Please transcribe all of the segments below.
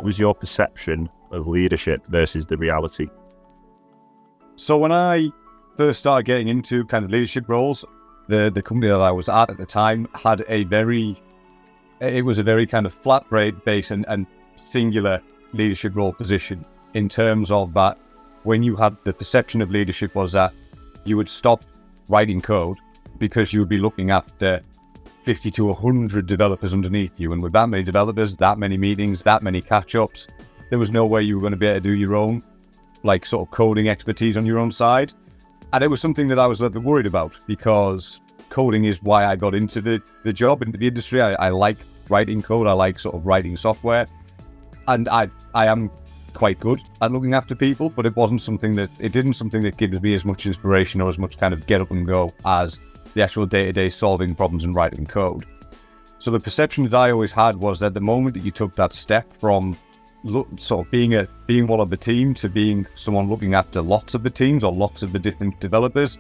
what was your perception of leadership versus the reality? So when I first started getting into kind of leadership roles, the company that I was at the time had a very kind of flat base and singular leadership role position, in terms of that when you had the perception of leadership was that you would stop writing code because you would be looking after 50 to 100 developers underneath you. And with that many developers, that many meetings, that many catch-ups, there was no way you were going to be able to do your own, like, sort of coding expertise on your own side. And it was something that I was a little bit worried about, because coding is why I got into the job, into the industry. I like writing code. I like sort of writing software. And I am quite good at looking after people, but it didn't something that gives me as much inspiration or as much kind of get up and go as the actual day-to-day solving problems and writing code. So the perception that I always had was that the moment that you took that step from sort of being one of the team to being someone looking after lots of the teams or lots of the different developers,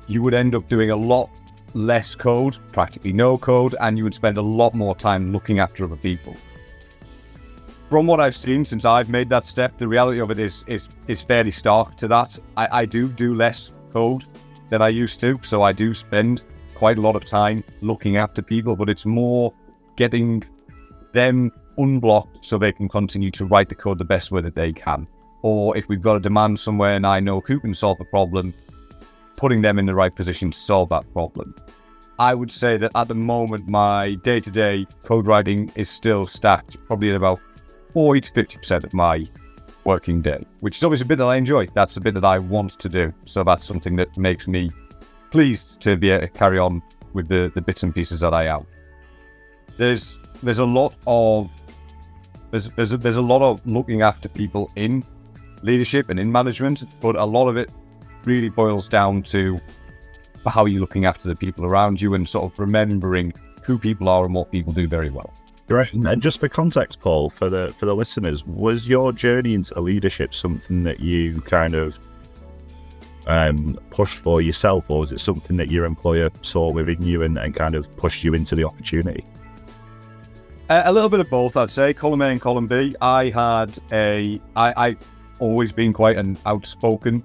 you would end up doing a lot less code, practically no code, and you would spend a lot more time looking after other people. From what I've seen since I've made that step, the reality of it is fairly stark to that. I do less code than I used to, so I do spend quite a lot of time looking after people, but it's more getting them unblocked so they can continue to write the code the best way that they can. Or if we've got a demand somewhere and I know who can solve the problem, putting them in the right position to solve that problem. I would say that at the moment, my day-to-day code writing is still stacked probably at about 40 to 50% of my working day, which is obviously a bit that I enjoy. That's the bit that I want to do. So that's something that makes me pleased to be able to carry on with the bits and pieces that I am. There's a lot of looking after people in leadership and in management, but a lot of it really boils down to how you're looking after the people around you and sort of remembering who people are and what people do very well. Right. And just for context, Paul, for the listeners, was your journey into leadership something that you kind of pushed for yourself, or was it something that your employer saw within you and kind of pushed you into the opportunity? A little bit of both, I'd say. Column A and column B. I always been quite an outspoken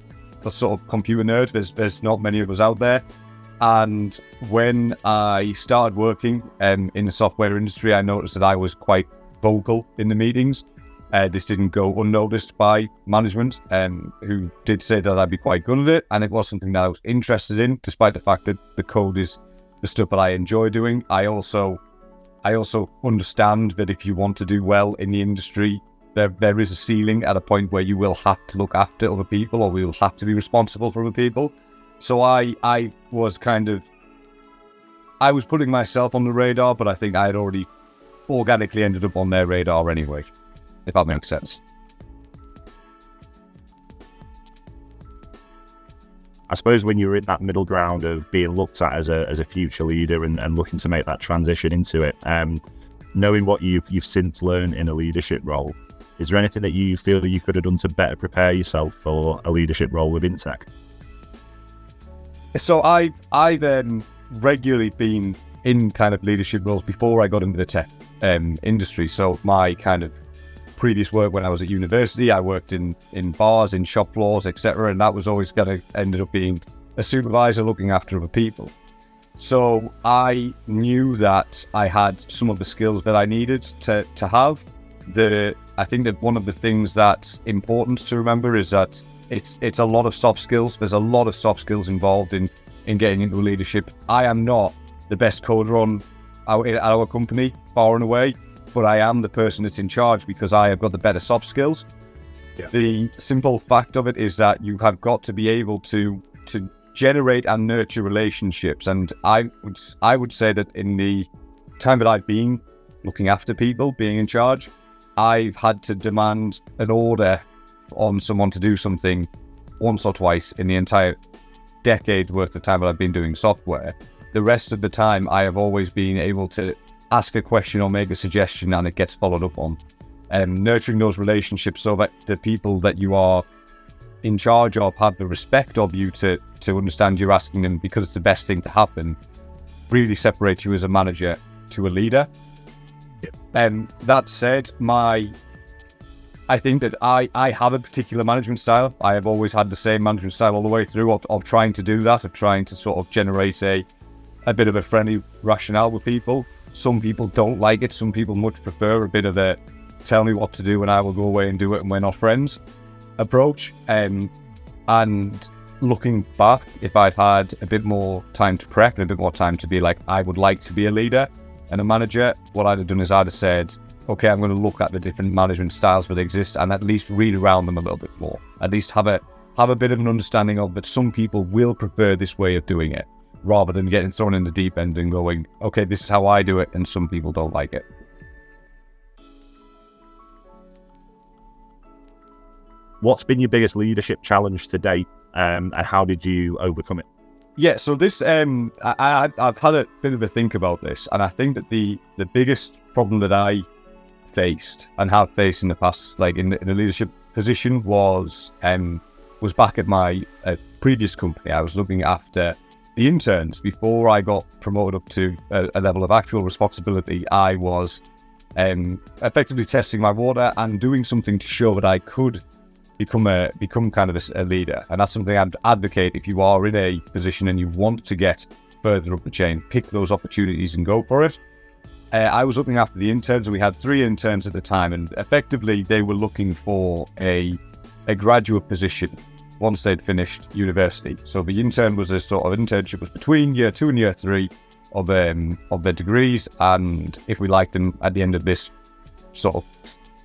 sort of computer nerd. There's not many of us out there. And when I started working in the software industry, I noticed that I was quite vocal in the meetings. This didn't go unnoticed by management, who did say that I'd be quite good at it. And it was something that I was interested in, despite the fact that the code is the stuff that I enjoy doing. I also understand that if you want to do well in the industry, there is a ceiling at a point where you will have to look after other people, or we will have to be responsible for other people. So I was putting myself on the radar, but I think I had already organically ended up on their radar anyway, if that makes sense. I suppose when you're in that middle ground of being looked at as a future leader and looking to make that transition into it, knowing what you've since learned in a leadership role, is there anything that you feel that you could have done to better prepare yourself for a leadership role within tech? So I've regularly been in kind of leadership roles before I got into the tech industry. So my kind of previous work when I was at university, I worked in bars, in shop floors, etc. And that was always ended up being a supervisor looking after other people. So I knew that I had some of the skills that I needed to have. I think that one of the things that's important to remember is that it's a lot of soft skills. There's a lot of soft skills involved in getting into leadership. I am not the best coder at our company, far and away, but I am the person that's in charge because I have got the better soft skills. Yeah. The simple fact of it is that you have got to be able to generate and nurture relationships. And I would say that in the time that I've been looking after people, being in charge, I've had to demand an order on someone to do something once or twice in the entire decade worth of time that I've been doing software. The rest of the time, I have always been able to ask a question or make a suggestion and it gets followed up on. Nurturing those relationships so that the people that you are in charge of have the respect of you to understand you're asking them because it's the best thing to happen, really separates you as a manager to a leader. That said, my I think that I have a particular management style. I have always had the same management style all the way through of trying to do that, of trying to sort of generate a bit of a friendly rationale with people. Some people don't like it. Some people much prefer a bit of a tell me what to do and I will go away and do it and we're not friends approach. And looking back, if I'd had a bit more time to prep and a bit more time to be like, I would like to be a leader and a manager, what I'd have done is I'd have said, okay, I'm going to look at the different management styles that exist and at least read around them a little bit more. At least have a bit of an understanding of that some people will prefer this way of doing it, rather than getting thrown in the deep end and going, okay, this is how I do it, and some people don't like it. What's been your biggest leadership challenge to date, and how did you overcome it? Yeah, so this, I've had a bit of a think about this, and I think that the biggest problem that I faced and have faced in the past, like in the leadership position, was back at my previous company. I was looking after the interns before I got promoted up to a level of actual responsibility. I was effectively testing my water and doing something to show that I could become kind of a leader. And that's something I'd advocate if you are in a position and you want to get further up the chain. Pick those opportunities and go for it. I was looking after the interns, and we had 3 interns at the time, and effectively they were looking for a graduate position once they'd finished university. So the intern was a sort of internship was between year 2 and year 3 of their degrees, and if we liked them at the end of this sort of,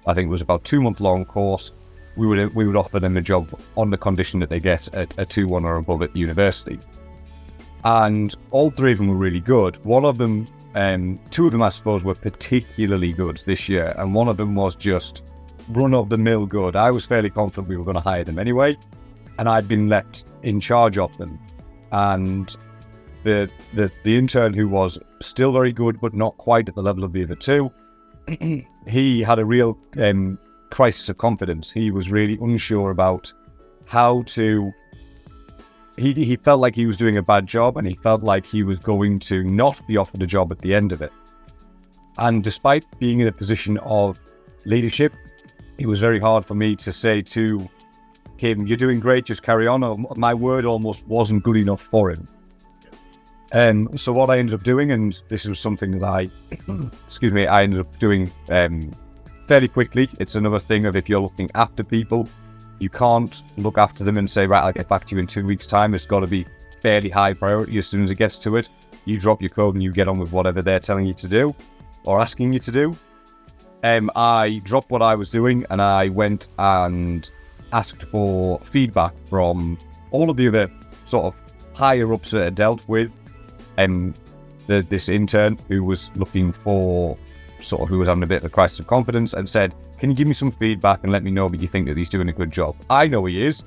I think it was about 2-month long course, we would offer them a job on the condition that they get a 2-1 or above at university. And all 3 of them were really good. One of them, 2 of them I suppose were particularly good this year, and one of them was just run-of-the-mill good. I was fairly confident we were going to hire them anyway, and I'd been left in charge of them. And the intern, who was still very good but not quite at the level of the other 2, he had a real crisis of confidence. He was really unsure about how to... He felt like he was doing a bad job, and he felt like he was going to not be offered a job at the end of it. And despite being in a position of leadership, it was very hard for me to say to him, you're doing great, just carry on. Or my word almost wasn't good enough for him. So what I ended up doing, and this was something that I ended up doing fairly quickly. It's another thing of, if you're looking after people, you can't look after them and say, right, I'll get back to you in 2 weeks' time. It's got to be fairly high priority as soon as it gets to it. You drop your code and you get on with whatever they're telling you to do or asking you to do. I dropped what I was doing and I went and asked for feedback from all of the other sort of higher ups that I dealt with. This intern who was looking for who was having a bit of a crisis of confidence, and said, can you give me some feedback and let me know that you think that he's doing a good job? I know he is,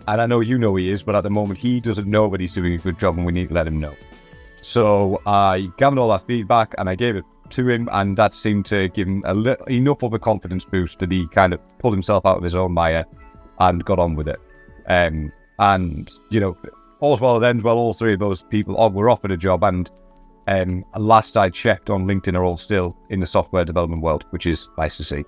and I know you know he is, but at the moment he doesn't know that he's doing a good job, and we need to let him know. So I gathered all that feedback and I gave it to him, and that seemed to give him enough of a confidence boost that he kind of pulled himself out of his own mire and got on with it. And, you know, all's well that ends well, all 3 of those people were offered a job, and last I checked on LinkedIn are all still in the software development world, which is nice to see.